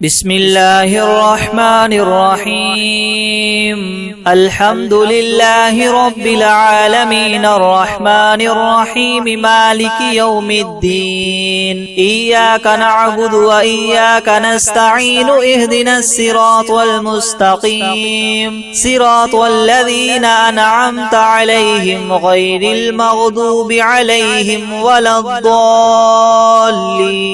بسم الله الرحمن الرحيم الحمد لله رب العالمين الرحمن الرحيم مالك يوم الدين إياك نعبد وإياك نستعين اهدنا الصراط المستقيم صراط الذين أنعمت عليهم غير المغضوب عليهم ولا الضالين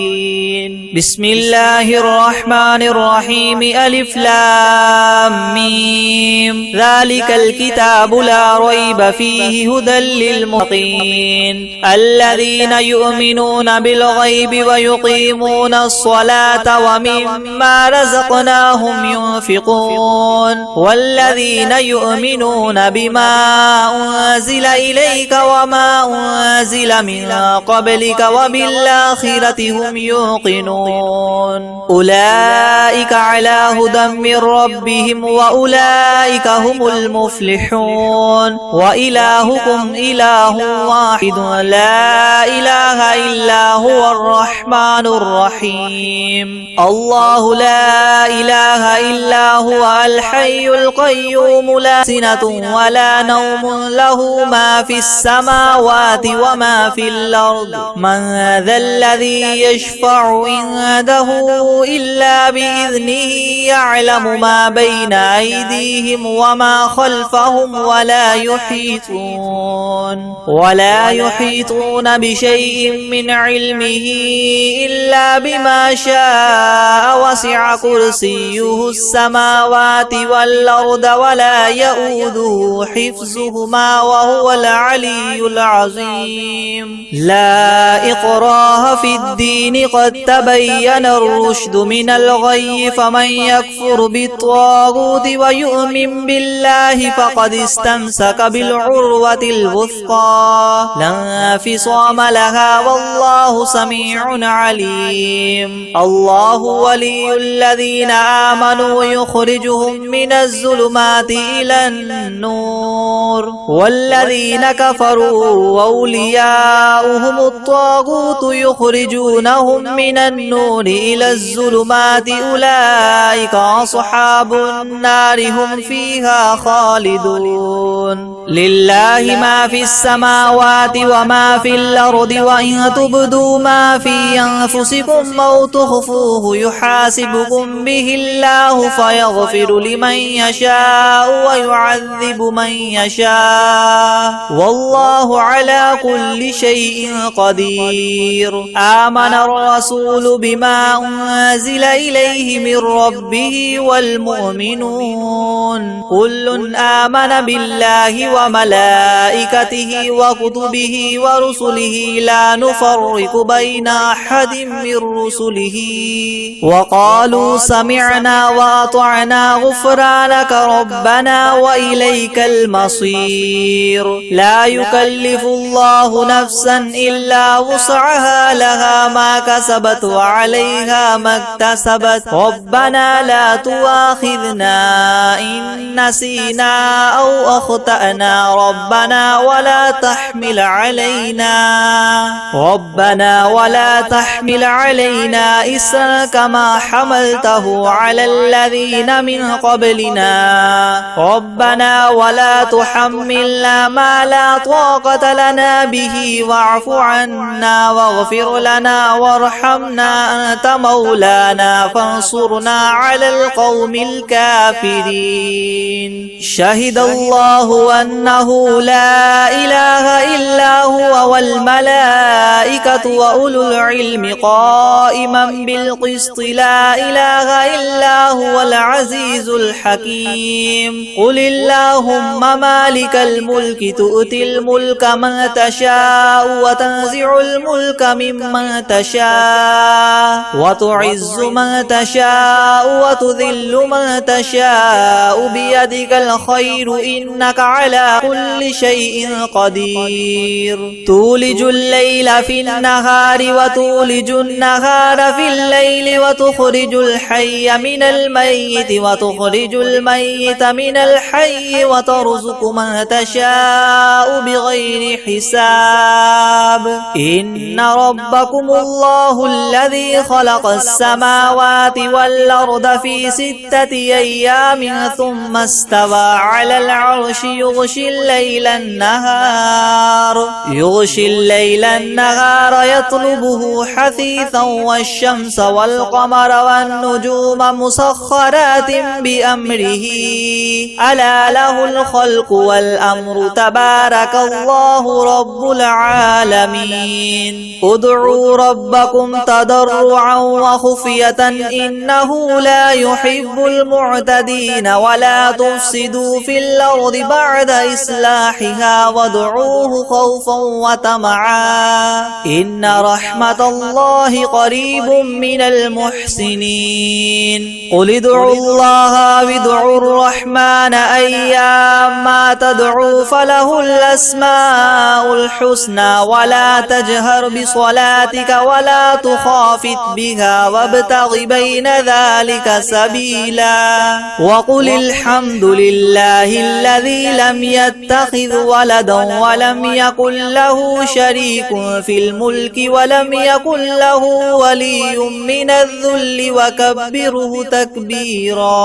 بسم الله الرحمن الرحيم ألف لام ميم ذلك الكتاب لا ريب فيه هدى للمتقين الذين يؤمنون بالغيب ويقيمون الصلاة ومما رزقناهم ينفقون والذين يؤمنون بما أنزل إليك وما أنزل من قبلك وبالآخرة هم يوقنون أولئك على هدى من ربهم وأولئك هم المفلحون وإلهكم إله واحد لا إله إلا هو الرحمن الرحيم الله لا إله إلا هو الحي القيوم لا سنة ولا نوم له ما في السماوات وما في الأرض من ذا الذي يشفع عنده إلا بإذنه يعلم ما بين أيديهم وما خلفهم ولا يحيطون بشيء من علمه إلا بما شاء وسع كرسيه السماوات والأرض ولا يؤوده حفظهما وهو العلي العظيم لا إكراه في الدين قد تبين الرشد من الغي فمن يكفر بالطاغوت ويؤمن بالله فقد استمسك بالعروة الوثقى لا انفصام لها والله سميع عليم الله ولي الذين آمنوا يخرجهم من الظلمات إلى النور والذين كفروا أولياؤهم الطاغوت يخرجونهم من النور إلى الظلمات أولئك أصحاب النار هم فيها خالدون لله ما في السماوات وما في الأرض وإن تبدوا ما في أنفسكم أو تخفوه يحاسبكم به الله فيغفر لمن يشاء ويعذب من يشاء والله على كل شيء قدير آمن الرسول بما أنزل إليه من ربه والمؤمنون كل آمن بالله وملائكته وكتبه ورسله لا نفرق بين أحد من رسله وقالوا سمعنا وأطعنا غفرانك ربنا وإليك المصير لا يكلف الله نفسا إلا وسعها لها ما كسبت وعليها ما اكتسبت ربنا لا تؤاخذنا إن نسينا أو أخطأنا ربنا ولا تحمل علينا إسرا كما حملته على الذين من قبلنا ربنا ولا تحملنا ما لا طاقة لنا به واعف عنا واغفر لنا وارحمنا أنت مولانا فانصرنا على القوم الكافرين شهد الله أنه لا إله إلا هو والملائكة وأولو العلم قائما بالقسط لا إله إلا هو العزيز الحكيم قل اللهم مالك الملك تؤتي الملك من تشاء وتنزع الملك ممن تشاء وتعز من تشاء وتذل من تشاء بيدك الخير إنك على كل شيء قدير تولج الليل في النهار وتولج النهار في الليل وتخرج وتخرج الحي من الميت وتخرج الميت من الحي وترزق من تشاء بغير حساب إن ربكم الله الذي خلق السماوات والأرض في 6 أيام ثم استوى على العرش يغشي الليل النهار يطلبه حثيثا والشمس والقمر والنجوم مسخرات بأمره ألا له الخلق والأمر تبارك الله رب العالمين ادعوا ربكم تضرعا وخفية إنه لا يحب المعتدين ولا تفسدوا في الأرض بعد إصلاحها وادعوه خوفا وطمعا إن رحمة الله قريب من المحسنين قل ادعوا الله وادعوا الرحمن أيما تدعوا فله الأسماء الحسنى ولا تجهر بصلاتك ولا تخافت بها وابتغ بين ذلك سبيلا وقل الحمد لله الذي لم يتخذ ولدا ولم يكن له شريك في الملك ولم يكن له ولي من الذل وكبره تكبيرا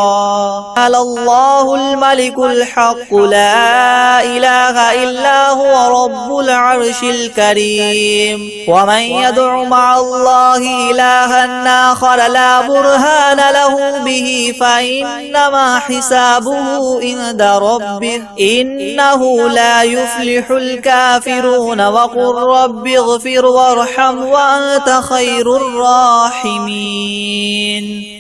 على الله الملك الحق لا إله إلا هو رب العرش الكريم ومن يدع مع الله إلها آخر لا برهان له به فإنما حسابه عند ربه إنه لا يفلح الكافرون وقل رب اغفر وارحم وأنت خير الراحمين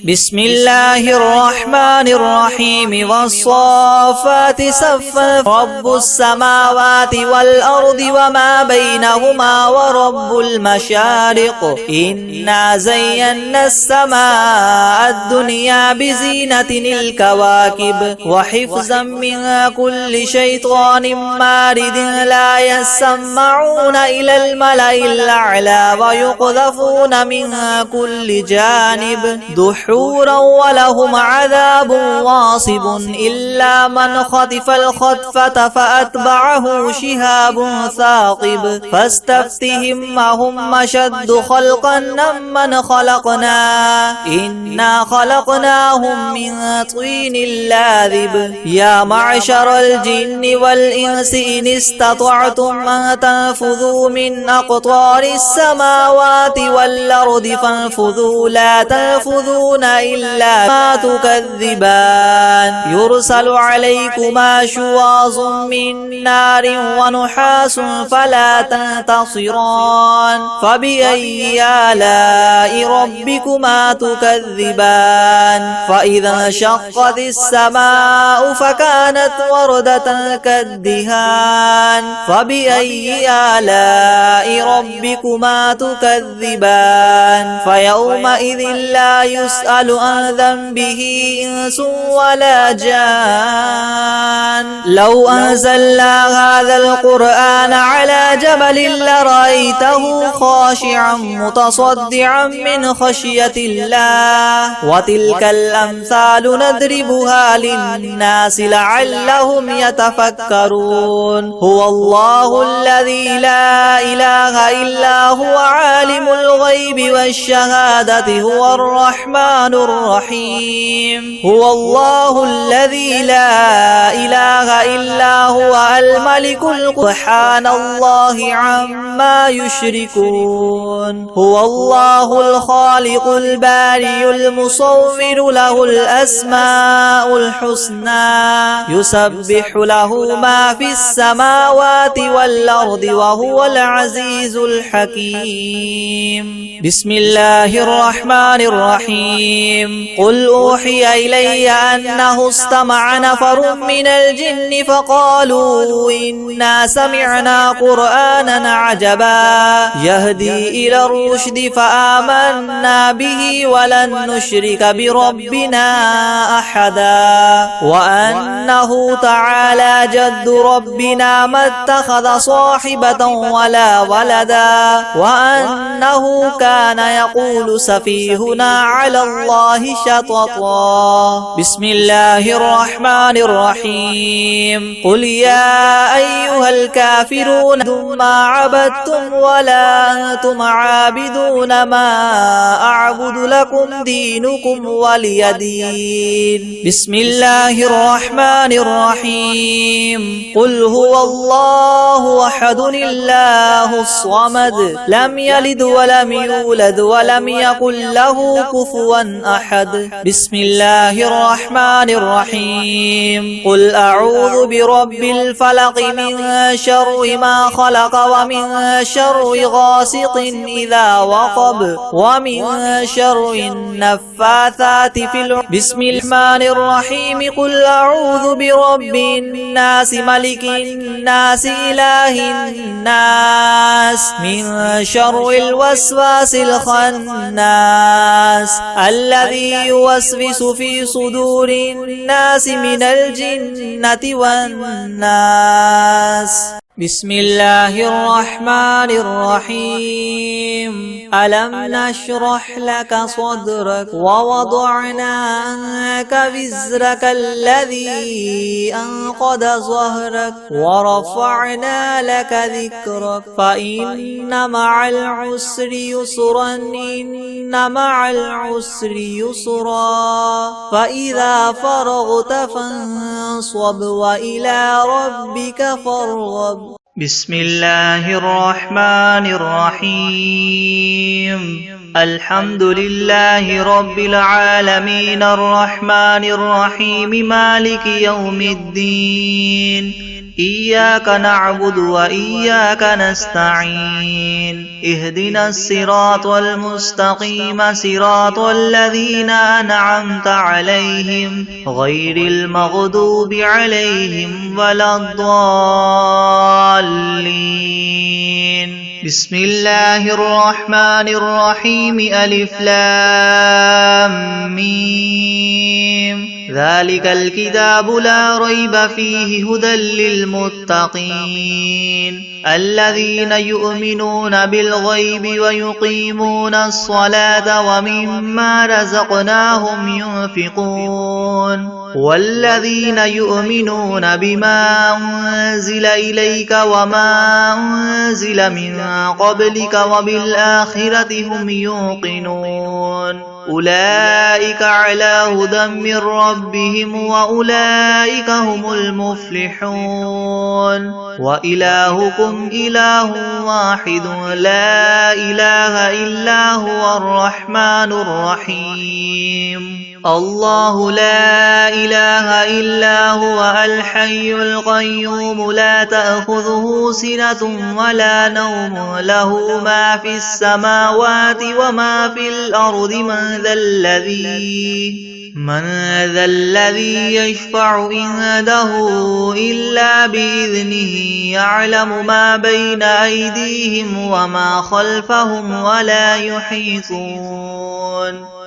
بسم الله الرحمن الرحيم والصافات صفا رب السماوات والأرض وما بينهما ورب المشارق إنا زينا السماء الدنيا بزينة الكواكب وحفظا من كل شيطان مارد لا يسمعون إلى الملأ الأعلى ويقذفون من كل جانب دحورا ولهم عذاب واصب إلا من خطف الخطفة فأتبعه شهاب ثاقب فاستفتهم أهم أشد خلقا ممن خلقنا إنا خلقناهم من طين لاذب يا معشر الجن والإنس إن استطعتم أن تنفذوا من أقطار السماوات والأرض فانفذوا لا تنفذون إلا ما تكذبان يرسل عليكما شواظ من نار ونحاس فلا تنتصران فبأي آلاء ربكما تكذبان فإذا انشقت السماء فكانت وردة كالدهان فبأي آلاء ربكما تكذبان فيومئذ لا يسأل عن ذنبه إنس ولا جان لو أنزلنا هذا القرآن على جبل لرأيته خاشعا متصدعا من خشية الله وتلك الأمثال نضربها للناس لعلهم يتفكرون هو الله الذي لا إله إلا هو عالم الغيب والشهادة هو الرحمن الرحيم هو الله الذي لا إله إلا هو الملك سبحان الله عما يشركون هو الله الخالق البارئ المصور له الأسماء الحسنى يسبح له ما في السماوات والأرض وهو العزيز الحكيم بسم الله الرحمن الرحيم قل أوحي إلي أنه استمع نفر من الجن فقالوا إنا سمعنا قرآنا عجبا يهدي إلى الرشد فآمنا به ولن نشرك بربنا أحدا وأنه تعالى جد ربنا ما اتخذ صاحبة ولا ولدا وأنه كان يقول سفيهنا على الله شططا. بسم الله الرحمن الرحيم. قل يا أيها الكافرون ما عبدتم ولا أنتم عابدون ما أعبد لكم دينكم ولي دين. بسم الله الرحمن الرحيم. قل هو الله أحد الله الصمد لم يلد ولم يولد ولم يكن له كفوا أحد. بسم الله الرحمن الرحيم. قل أعوذ برب الفلق من شر ما خلق ومن شر غاسق إذا وقب ومن شر النفاثات في العقد. بسم الرحمن الرحيم. قل أعوذ برب الناس ملك الناس إله الناس من شر الوسواس الخناس الذي يوسوس في صدور الناس من الجنة والناس. بسم الله الرحمن الرحيم. ألم نشرح لك صدرك ووضعنا عنك وزرك الذي أنقض ظهرك ورفعنا لك ذكرك فإن مع العسر يسرا إن مع العسر يسرا فإذا فرغت فانصب وإلى ربك فارغب. بسم الله الرحمن الرحيم. الحمد لله رب العالمين الرحمن الرحيم مالك يوم الدين إياك نعبد وإياك نستعين اهدنا الصراط المستقيم صراط الذين أنعمت عليهم غير المغضوب عليهم ولا الضالين. بسم الله الرحمن الرحيم. ألف لام ميم. ذلك الكتاب لا ريب فيه هدى للمتقين الذين يؤمنون بالغيب ويقيمون الصلاة ومما رزقناهم ينفقون والذين يؤمنون بما أنزل إليك وما أنزل من قبلك وبالآخرة هم يوقنون أولئك على هدى من ربهم وأولئك هم المفلحون. وإلهكم إله واحد لا إله إلا هو الرحمن الرحيم. الله لا إله إلا هو الحي القيوم لا تأخذه سنة ولا نوم له ما في السماوات وما في الأرض من ذا الذي يشفع عنده إلا بإذنه يعلم ما بين أيديهم وما خلفهم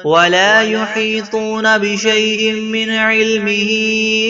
ولا يحيطون بشيء من علمه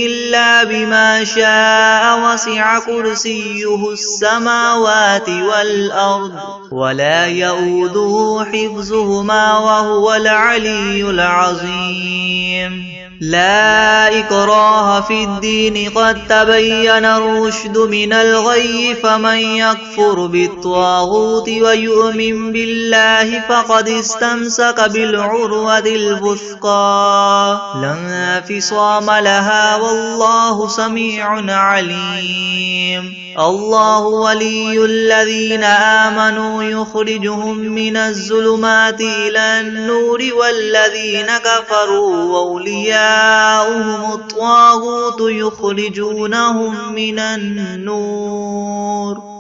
إلا بما شاء وسع كرسيه السماوات والأرض ولا يؤوده حفظهما وهو العلي العظيم. لا إكراه في الدين قد تبين الرشد من الغي فمن يكفر بالطاغوت ويؤمن بالله فقد استمسك بالعروة الوثقى لا انفصام لها والله سميع عليم. الله ولي الذين آمنوا يخرجهم من الظلمات إلى النور والذين كفروا أولياؤهم الطاغوت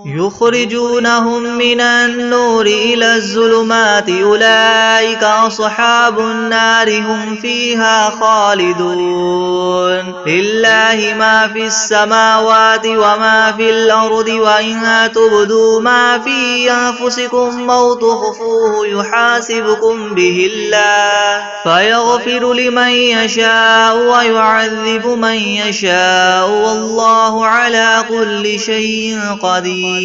يخرجونهم من النور إلى الظلمات أولئك أصحاب النار هم فيها خالدون لله ما في السماوات وما في الأرض وإن تبدوا ما في أنفسكم أو تخفوه يحاسبكم به الله فيغفر لمن يشاء ويعذب من يشاء والله على كل شيء قدير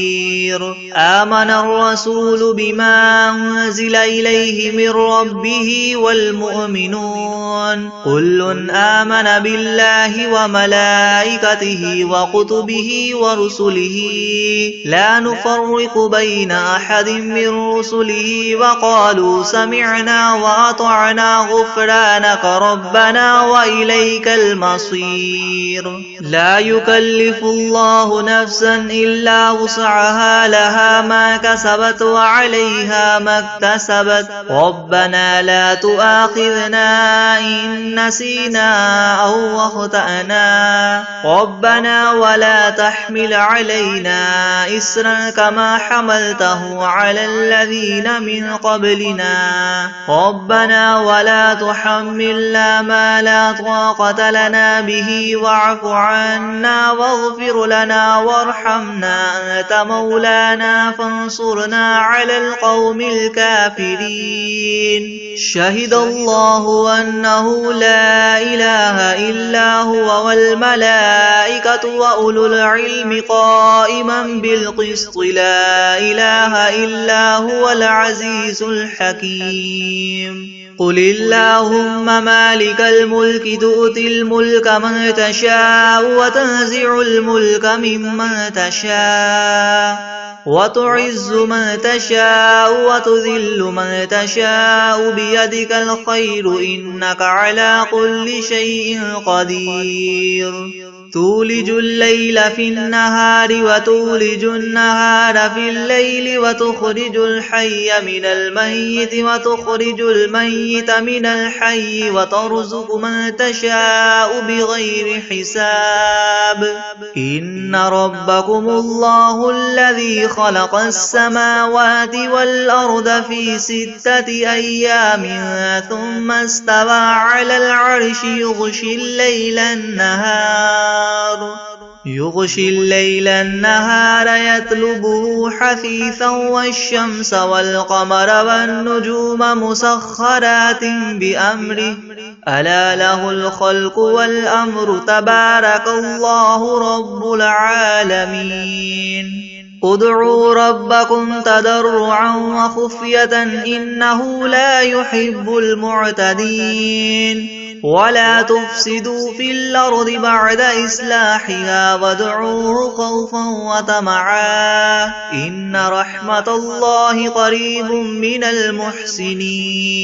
آمن الرسول بما أنزل إليه من ربه والمؤمنون كل آمن بالله وملائكته وكتبه ورسله لا نفرق بين أحد من رسله وقالوا سمعنا وأطعنا غفرانك ربنا وإليك المصير لا يكلف الله نفسا إلا وسعها لها ما كسبت وعليها ما اكتسبت ربنا لا تؤاخذنا إن نسينا أو أخطأنا ربنا ولا تحمل علينا إسرا كما حملته على الذين من قبلنا ربنا ولا تحملنا ما لا طاقة لنا به واعف عنا واغفر لنا وارحمنا أنت مولانا فانصرنا على القوم الكافرين شهد الله أنه لا إله إلا هو والملائكة وأولو العلم قائما بالقسط لا إله إلا هو العزيز الحكيم قل اللهم مالك الملك تؤتي الملك من تشاء وتنزع الملك ممن تشاء وتعز من تشاء وتذل من تشاء بيدك الخير إنك على كل شيء قدير تولج الليل في النهار وتولج النهار في الليل وتخرج الحي من الميت وتخرج الميت من الحي وترزق من تشاء بغير حساب إن ربكم الله الذي خلق السماوات والأرض في 6 أيام ثم استوى على العرش يغشي الليل النهار يطلبه حثيثا والشمس والقمر والنجوم مسخرات بأمره ألا له الخلق والأمر تبارك الله رب العالمين ادعوا ربكم تضرعا وخفية إنه لا يحب المعتدين ولا تفسدوا في الأرض بعد إصلاحها وادعوه خوفا وطمعا إن رحمة الله قريب من المحسنين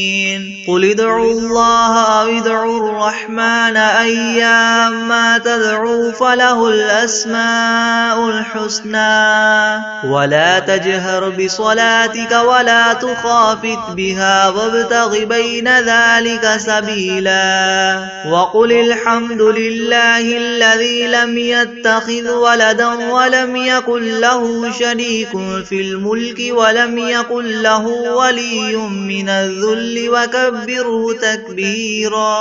قل ادعوا الله أو ادعوا الرحمن أيما تدعوا فله الأسماء الحسنى ولا تجهر بصلاتك ولا تخافت بها وابتغ بين ذلك سبيلا وقل الحمد لله الذي لم يتخذ ولدا ولم يكن له شريك في الملك ولم يكن له ولي من الذل وكبره تكبيرا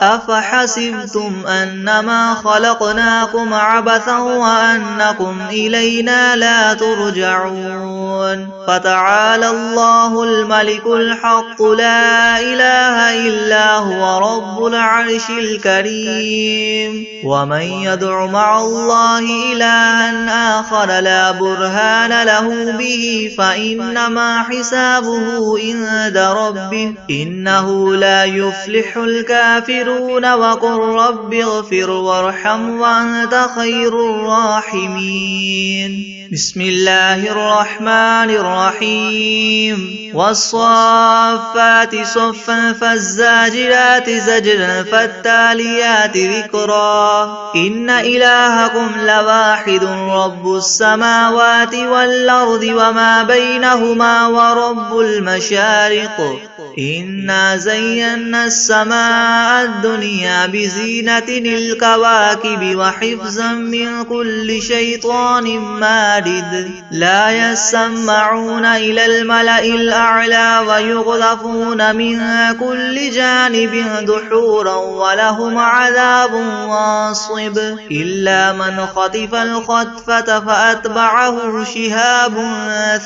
أفحسبتم أنما خلقناكم عبثا وأنكم إلينا لا ترجعون فتعالى الله الملك الحق لا إله إلا هو رب العرش الكريم ومن يدع مع الله إلها آخر لا برهان له به فإنما حسابه عند ربه إنه لا يفلح الكافرون وقل رب اغفر وارحم وأنت خير الراحمين بسم الله الرحمن الرحيم والصافات صفا فالزاجرات زجرا الفجر فالتاليات ذكرا إن إلهكم لواحد رب السماوات والأرض وما بينهما ورب المشارق إنا زينا السماء الدنيا بزينة الكواكب وحفظا من كل شيطان مارد لا يسمعون إلى الملأ الأعلى ويقذفون من كل جانب دحورا ولهم عذاب واصب إلا من خطف الخطفة فأتبعه شهاب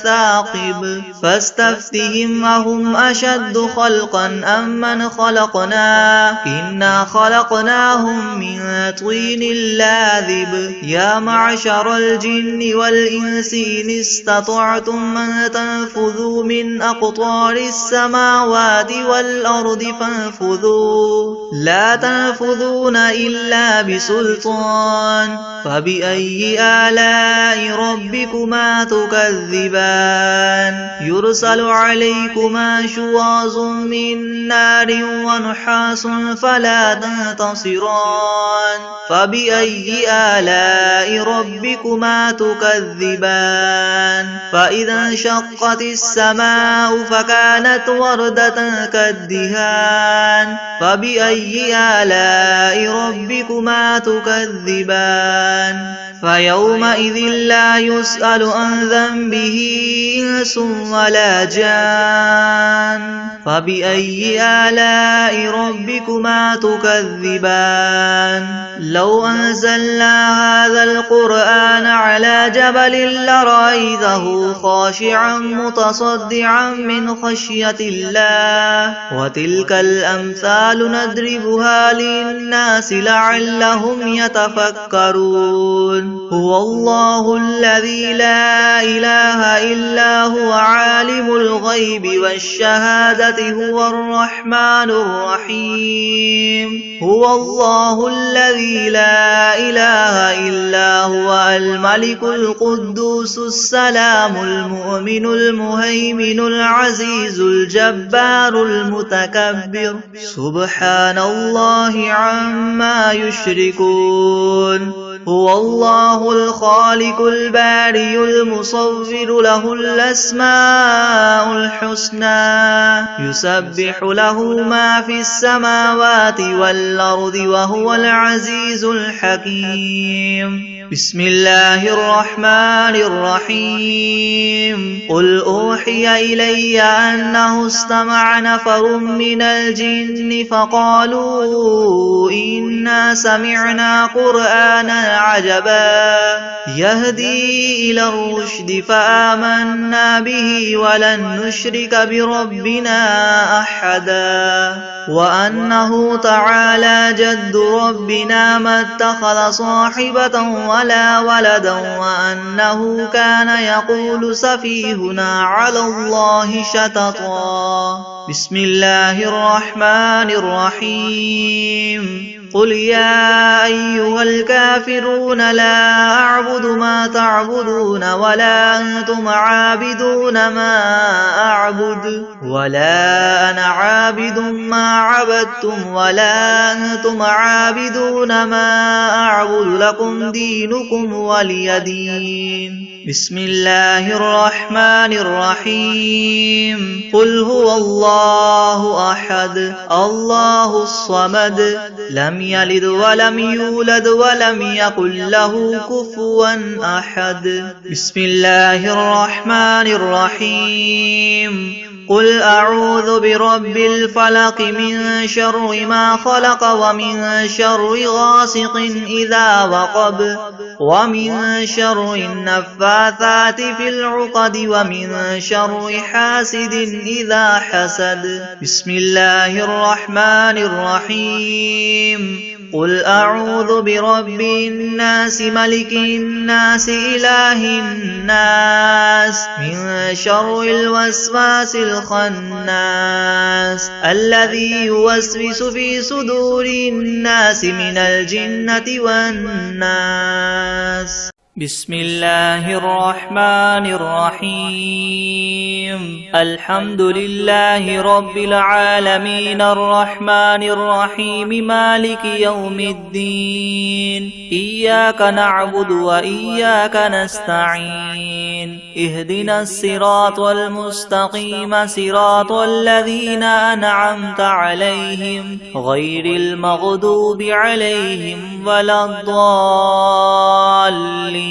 ثاقب فاستفتهم أهم أشد خلقا أم من خلقنا إنا خلقناهم من طين لاذب يا معشر الجن والإنس إن استطعتم أن تنفذوا من أقطار السماوات والأرض فانفذوا لا تنفذون إلا بسلطان فبأي آلاء ربكما تكذبان يرسل عليكما شواظ من نار ونحاس فلا تنتصران فبأي آلاء ربكما تكذبان فإذا انشقت السماء فكانت وردة كالدهان فبأي آلاء ربكما تكذبان فيومئذ لا يسأل عن ذنبه إنس ولا جان فبأي آلاء ربكما تكذبان لو أنزلنا هذا القرآن على جبل لرأيته خاشعا متصدعا من خشية الله وتلك الأمثال نضربها للناس لعلهم يتفكرون هو الله الذي لا إله إلا هو عالم الغيب والشهادة هو الرحمن الرحيم هو الله الذي لا إله إلا هو الملك القدوس السلام المؤمن المهيمن العزيز الجبار المتكبر سبحان الله عما يشركون هو الله الخالق البارئ المصور له الأسماء الحسنى يسبح له ما في السماوات والأرض وهو العزيز الحكيم بسم الله الرحمن الرحيم قل أوحي إلي أنه استمع نفر من الجن فقالوا إنا سمعنا قرآنا عجبا يهدي إلى الرشد فآمنا به ولن نشرك بربنا أحدا وأنه تعالى جد ربنا ما اتخذ صاحبة ولا ولدا وأنه كان يقول سفيهنا على الله شططا بسم الله الرحمن الرحيم قل يا أيها الكافرون لا أعبد ما تعبدون ولا أنتم عابدون ما أعبد ولا أنا عابد ما عبدتم ولا أنتم عابدون ما أعبد لكم دينكم ولي دين بسم الله الرحمن الرحيم قل هو الله أحد الله الصمد لم يلد ولم يولد ولم يكن له كفوا أحد بسم الله الرحمن الرحيم قل أعوذ برب الفلق من شر ما خلق ومن شر غاسق إذا وقب ومن شر النفاثات في العقد ومن شر حاسد إذا حسد بسم الله الرحمن الرحيم قل أعوذ برب الناس ملك الناس إله الناس من شر الوسواس الخناس الذي يوسوس في صدور الناس من الجنة والناس بسم الله الرحمن الرحيم الحمد لله رب العالمين الرحمن الرحيم مالك يوم الدين إياك نعبد وإياك نستعين اهدنا الصراط المستقيم صراط الذين أنعمت عليهم غير المغضوب عليهم ولا الضالين.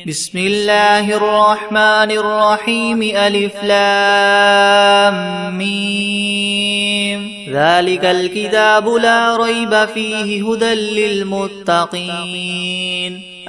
بسم الله الرحمن الرحيم ألف لام ميم ذلك الكتاب لا ريب فيه هدى للمتقين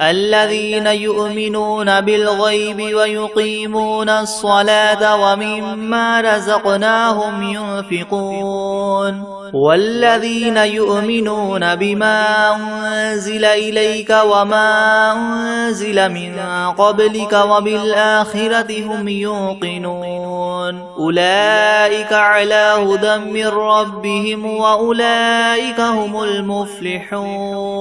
الذين يؤمنون بالغيب ويقيمون الصلاة ومما رزقناهم ينفقون والذين يؤمنون بما أنزل إليك وما أنزل من قبلك وبالآخرة هم يوقنون أولئك على هدى من ربهم وأولئك هم المفلحون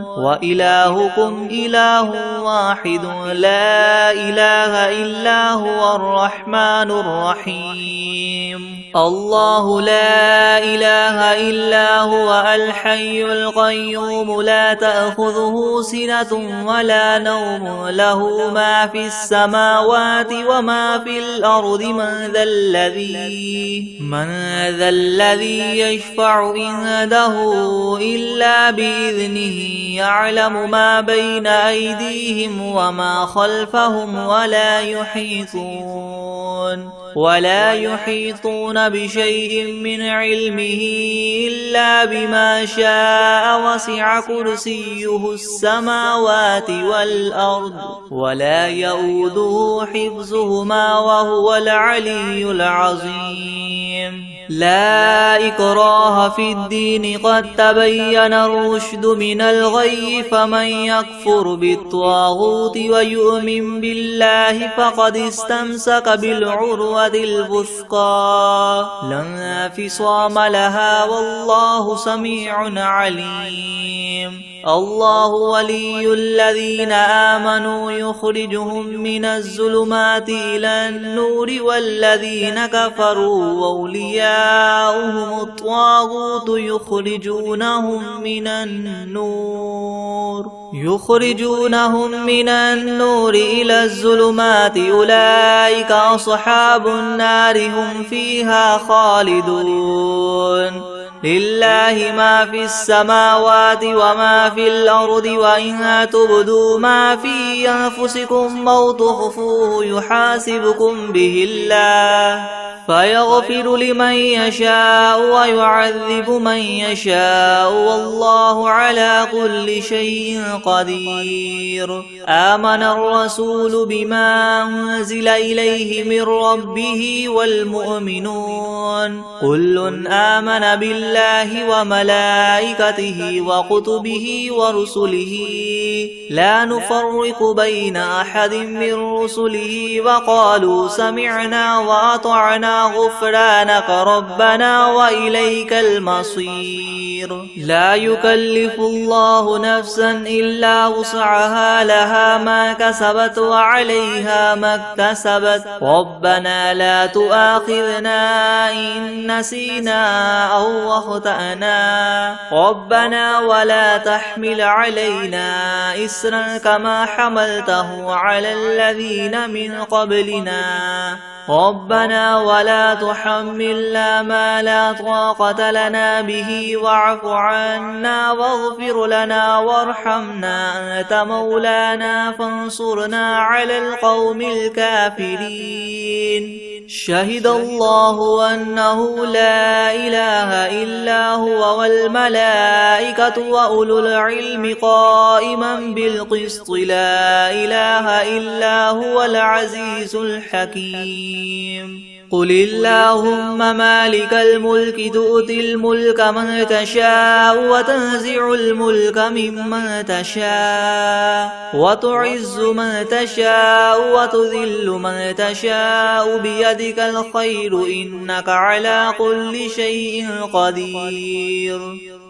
وإلهكم إله واحد لا إله إلا هو الرحمن الرحيم الله لا إله إلا هو الحي القيوم لا تأخذه سنة ولا نوم له ما في السماوات وما في الأرض من ذا الذي يشفع عنده إلا بإذنه يعلم ما بين أيديهم وما خلفهم ولا يحيطون بشيء من علمه إلا بما شاء وسع كرسيه السماوات والأرض ولا يؤوده حفظهما وهو العلي العظيم لا إكراه في الدين قد تبين الرشد من الغي فمن يكفر بالطاغوت ويؤمن بالله فقد استمسك بالعروة الوثقى لا انفصام لها والله سميع عليم الله ولي الذين آمنوا يخرجهم من الظلمات إلى النور والذين كفروا أولياؤهم الطاغوت يخرجونهم من النور إلى الظلمات أولئك أصحاب النار هم فيها خالدون لله ما في السماوات وما في الأرض وإن تبدوا ما في أنفسكم أو تخفوه يحاسبكم به الله فيغفر لمن يشاء ويعذب من يشاء والله على كل شيء قدير آمن الرسول بما أنزل إليه من ربه والمؤمنون كل آمن بالله وملائكته وكتبه ورسله لا نفرق بين أحد من رسله وقالوا سمعنا وأطعنا غفرانك ربنا وإليك المصير لا يكلف الله نفسا إلا وسعها لها ما كسبت وعليها ما اكتسبت ربنا لا تؤاخذنا إن نسينا أو أخطأنا ربنا ولا تحمل علينا إسرا كما حملته على الذين من قبلنا ربنا ولا تحملنا ما لا طاقة لنا به واعف عنا واغفر لنا وارحمنا أنت مولانا فانصرنا على القوم الكافرين شهد الله أنه لا إله إلا هو والملائكة وأولو العلم قائما بالقسط لا إله إلا هو العزيز الحكيم قل اللهم مالك الملك تؤتي الملك من تشاء وتنزع الملك ممن تشاء وتعز من تشاء وتذل من تشاء بيدك الخير إنك على كل شيء قدير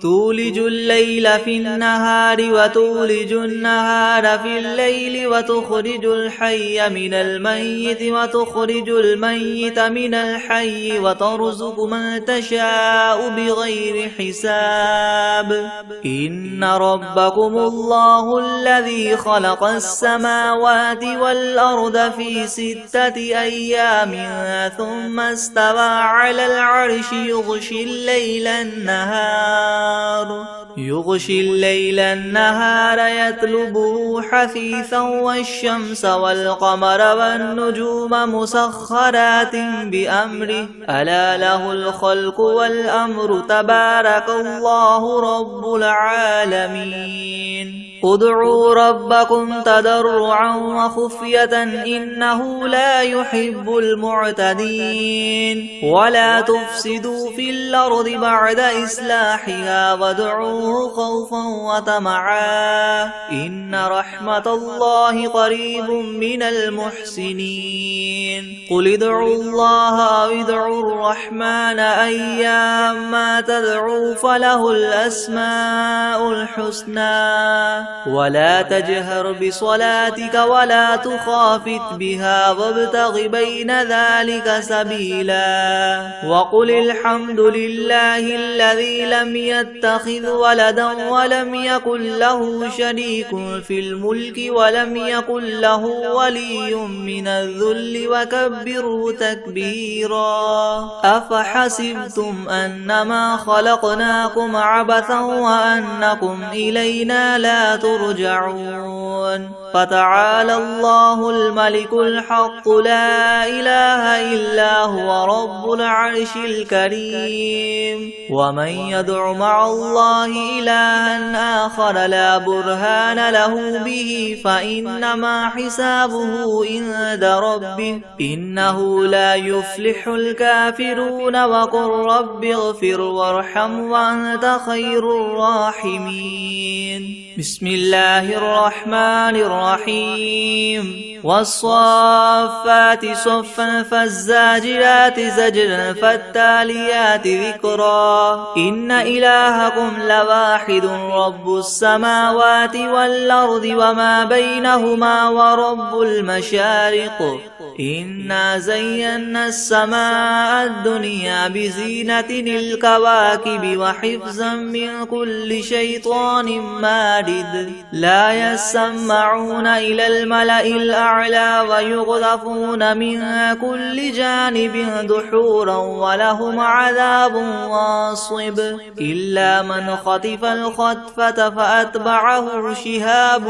تولج الليل في النهار وتولج النهار في الليل وتخرج الحي من الميت وتخرج الميت من الحي وترزق من تشاء بغير حساب إن ربكم الله الذي خلق السماوات والأرض في 6 أيام ثم استوى على العرش يغشي الليل النهار يطلبه حثيثا والشمس والقمر والنجوم مسخرات بأمره ألا له الخلق والأمر تبارك الله رب العالمين ادعوا ربكم تضرعا وخفية إنه لا يحب المعتدين ولا تفسدوا في الأرض بعد إصلاحها وادعوه خوفا وطمعا إن رحمة الله قريب من المحسنين قل ادعوا الله أو ادعوا الرحمن أيما تدعوا فله الأسماء الحسنى ولا تجهر بصلاتك ولا تخافت بها وابتغ بين ذلك سبيلا وقل الحمد لله الذي لم يتخذ ولدا ولم يكن له شريك في الملك ولم يكن له ولي من الذل وكبره تكبيرا أفحسبتم أنما خلقناكم عبثا وأنكم إلينا لا ترجعون فتعالى الله الملك الحق لا إله إلا هو رب العرش الكريم ومن يدع مع الله إلها آخر لا برهان له به فإنما حسابه عند ربه إنه لا يفلح الكافرون وقل رب اغفر وارحم وأنت خير الراحمين بسم الله الرحمن الرحيم والصافات صفا فالزاجرات زجرا فالتاليات ذكرا إن إلهكم لواحد رب السماوات والأرض وما بينهما ورب المشارق إنا زينا السماء الدنيا بزينة الكواكب وحفظا من كل شيطان مارد لا يسمعون إلى الملأ الأعلى ويغذفون من كل جانب دحورا ولهم عذاب واصب إلا من خطف الخطفة فأتبعه شهاب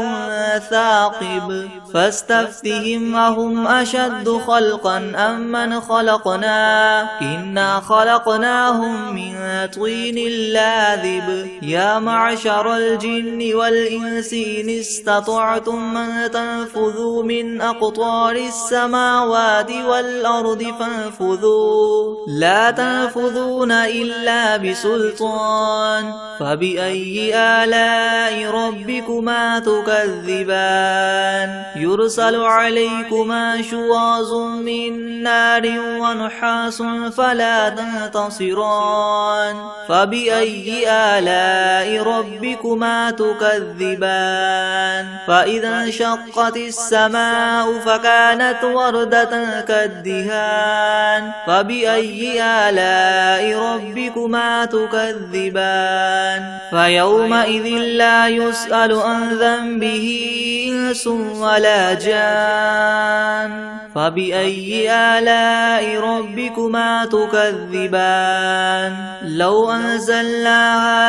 ثاقب فاستفتهم أهم أشد خلقا أم من خلقنا إنا خلقناهم من طين لاذب يا معشر الجن والإنس إن استطعتم من تنفذوا من أقطار السماوات والأرض فانفذوا لا تنفذون إلا بسلطان فبأي آلاء ربكما تكذبان يرسل عليكما شواظ من نار ونحاس فلا تنتصران فبأي آلاء ربكما تكذبان فإذا انشقت السماء فكانت وردة كالدهان فبأي آلاء ربكما تكذبان فيومئذ لا يسأل عن ذنبه إنس ولا جان فبأي آلاء ربكما تكذبان لو أنزلنا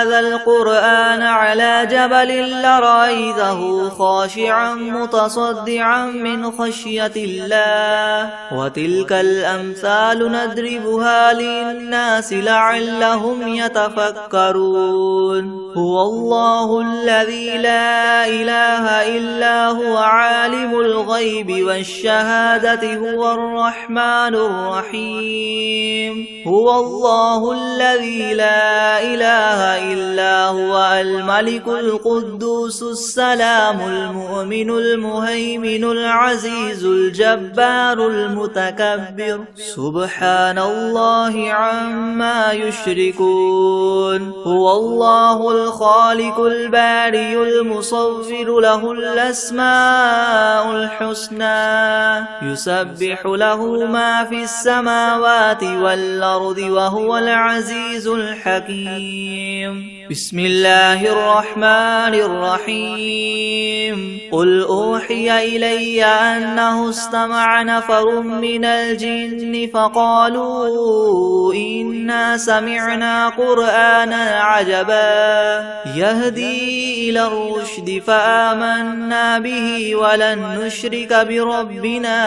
هذا القرآن على جبل لرأيته خاشعا متصدعا من خشية الله وتلك الأمثال نضربها للناس لعلهم يتفكرون هو الله الذي لا إله إلا إلا هو عالم الغيب والشهادة هو الرحمن الرحيم هو الله الذي لا إله إلا هو الملك القدوس السلام المؤمن المهيمن العزيز الجبار المتكبر سبحان الله عما يشركون هو الله الخالق البارئ المصور له الأسماء الحسنى يسبح له ما في السماوات والأرض وهو العزيز الحكيم بسم الله الرحمن الرحيم قل أوحي إلي أنه استمع نفر من الجن فقالوا إنا سمعنا قرآنا عجبا يهدي إلى الرشد فآمنا به ولن نشرك بربنا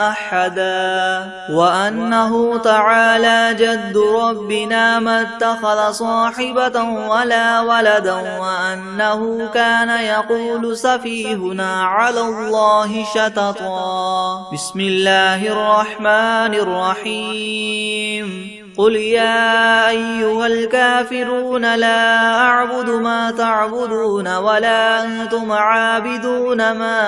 أحدا وأنه تعالى جد ربنا ما اتخذ صاحبة ولا ولدا وأنه كان يقول سفيهنا على الله شططا بسم الله الرحمن الرحيم قل يا أيها الكافرون لا أعبد ما تعبدون ولا أنتم عابدون ما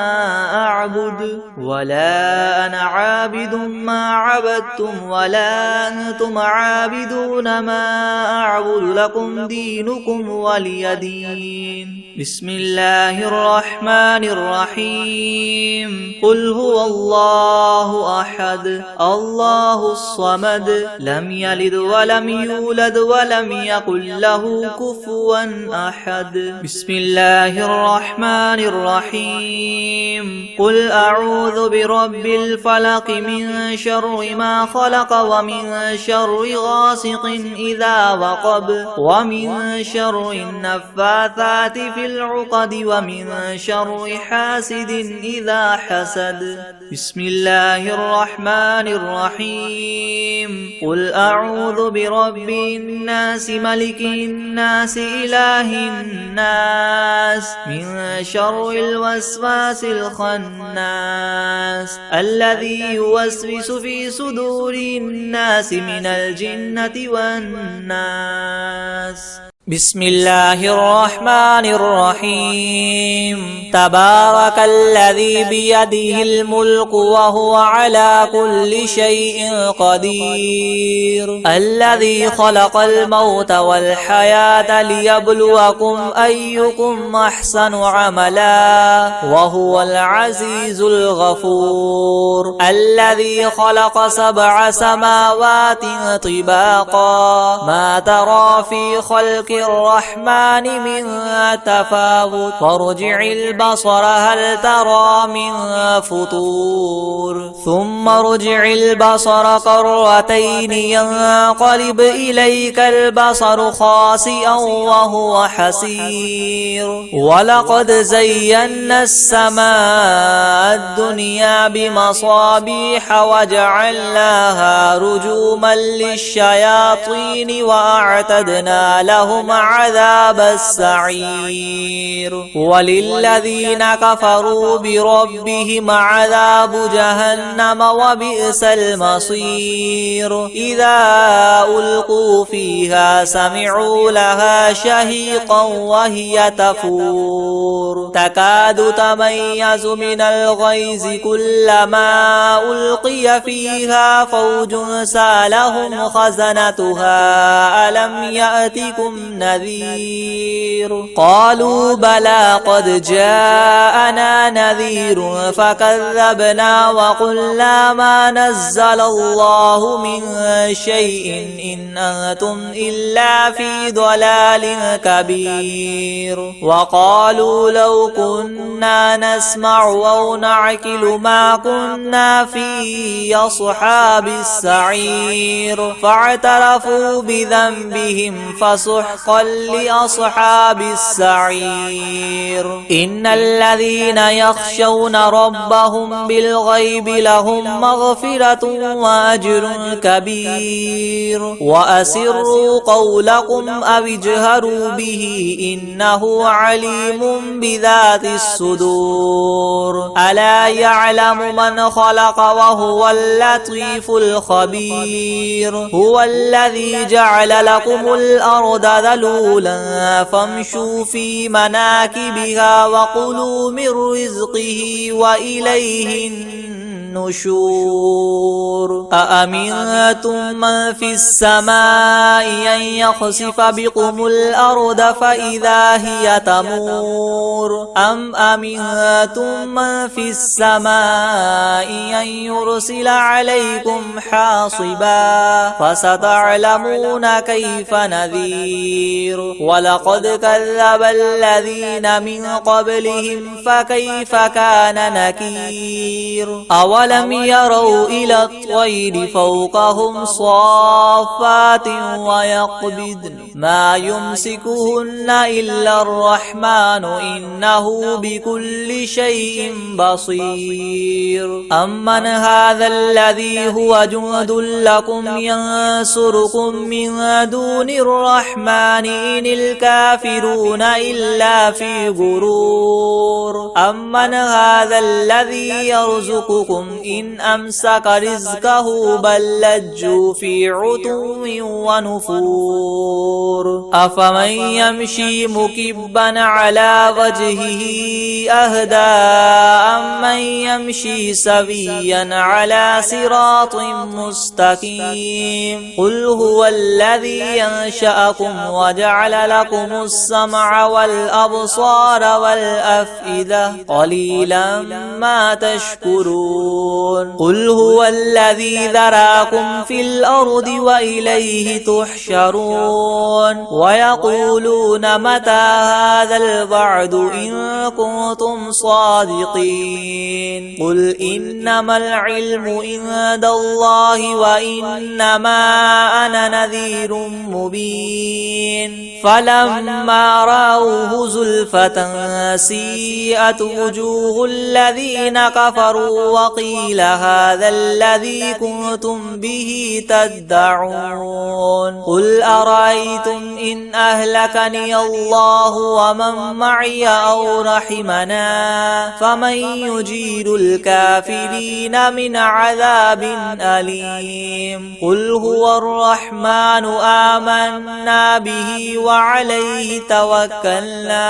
أعبد ولا أنا عابد ما عبدتم ولا أنتم عابدون ما أعبد لكم دينكم ولي دين بسم الله الرحمن الرحيم قل هو الله أحد الله الصمد لم يلد ولم يولد ولم يكن له كفوا أحد بسم الله الرحمن الرحيم قل أعوذ برب الفلق من شر ما خلق ومن شر غاسق إذا وقب ومن شر النفاثات في العقد ومن شر حاسد إذا حسد بسم الله الرحمن الرحيم قل أعوذ برب الناس ملك الناس إله الناس من شر الوسواس الخناس الذي يوسوس في صدور الناس من الجنة والناس بسم الله الرحمن الرحيم تبارك الذي بيده الملك وهو على كل شيء قدير الذي خلق الموت والحياة ليبلوكم أيكم أحسن عملا وهو العزيز الغفور الذي خلق 7 سماوات طباقا ما ترى في خلق الرحمن من تفاوت فارجع البصر هل ترى من فطور ثم ارجع البصر كرتين ينقلب إليك البصر خاسئا وهو حسير ولقد زينا السماء الدنيا بمصابيح وجعلناها رجوما للشياطين وأعتدنا لهم عذاب السعير وللذين كفروا بربهم عذاب جهنم وبئس المصير إذا ألقوا فيها سمعوا لها شهيقا وهي تفور تكاد تميز من الغيظ كلما ألقي فيها فوج سالهم خزنتها ألم يأتكم نذير قالوا بلى قد جاءنا نذير فكذبنا وقلنا ما نزل الله من شيء إن أنتم إلا في ضلال كبير وقالوا لو كنا نسمع أو نعقل ما كنا في أصحاب السعير فاعترفوا بذنبهم فسحقا حقا لأصحاب السعير إن الذين يخشون ربهم بالغيب لهم مغفرة وأجر كبير وأسروا قولكم أو اجهروا به إنه عليم بذات الصدور ألا يعلم من خلق وهو اللطيف الخبير هو الذي جعل لكم الأرض ذلولا فامشوا في مناكبها وكلوا من رزقه وإليه النشور أأمنتم من في السماء أن يخسف بكم الأرض فإذا هي تمور أم أمنتم من في السماء أن يرسل عليكم حاصبا فستعلمون كيف نذير ولقد كذب الذين من قبلهم فكيف كان نكير أولم يروا إلى الطير فوقهم صافات ويقبضن ما يمسكهن إلا الرحمن إنه بكل شيء بصير أمن هذا الذي هو جند لكم ينصركم من دون الرحمن إن الكافرون إلا في غرور أمن هذا الذي يرزقكم إن أمسك رزقه بل لجوا في عتو ونفور أفمن يمشي مكبا على وجهه أهدى أمن يمشي سويا على صراط مستقيم قل هو الذي ينشأكم وجعل لكم السمع والأبصار والأفئدة قليلا ما تشكرون قل هو الذي ذراكم في الأرض وإليه تحشرون ويقولون متى هذا الوعد إن كنتم صادقين قل إنما العلم عند الله وإنما أنا نذير مبين فلما رأوه زلفة سيئت وجوه الذين كفروا وقيل هذا الذي كنتم به تدعون قل أرأيتم إن أهلكني الله ومن معي أو رحمنا فمن يجير الكافرين من عذاب أليم قل هو الرحمن آمنا به وعليه توكلنا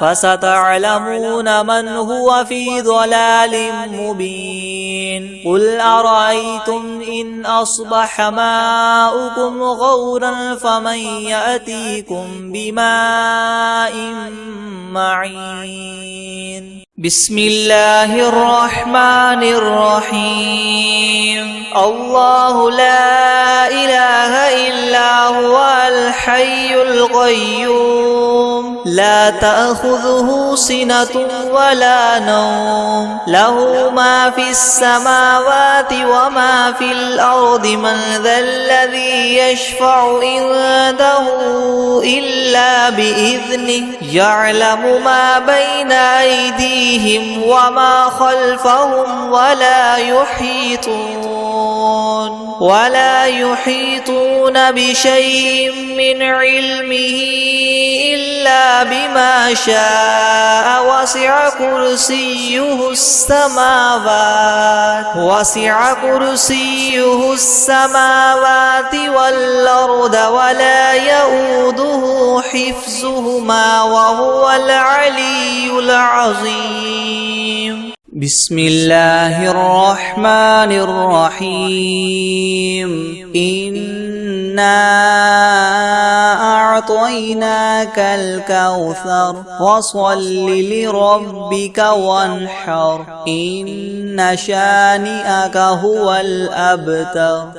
فستعلمون من هو في ضلال مبين قل أرأيتم إن أصبح ماؤكم غورا فمن يأتيكم بماء معين بسم الله الرحمن الرحيم الله لا إله إلا هو الحي القيوم لا تأخذه سنة ولا نوم له ما في السماوات وما في الأرض من ذا الذي يشفع عنده إلا بإذنه يعلم ما بين أيديهم وما خلفهم ولا يحيطون بشيء من علمه إلا بما شاء وسع كرسيه السماوات والأرض ولا يؤوده حفظهما وهو العلي العظيم بسم الله الرحمن الرحيم إنا أعطيناك الكوثر فصل لربك وانحر إن شانئك هو الأبتر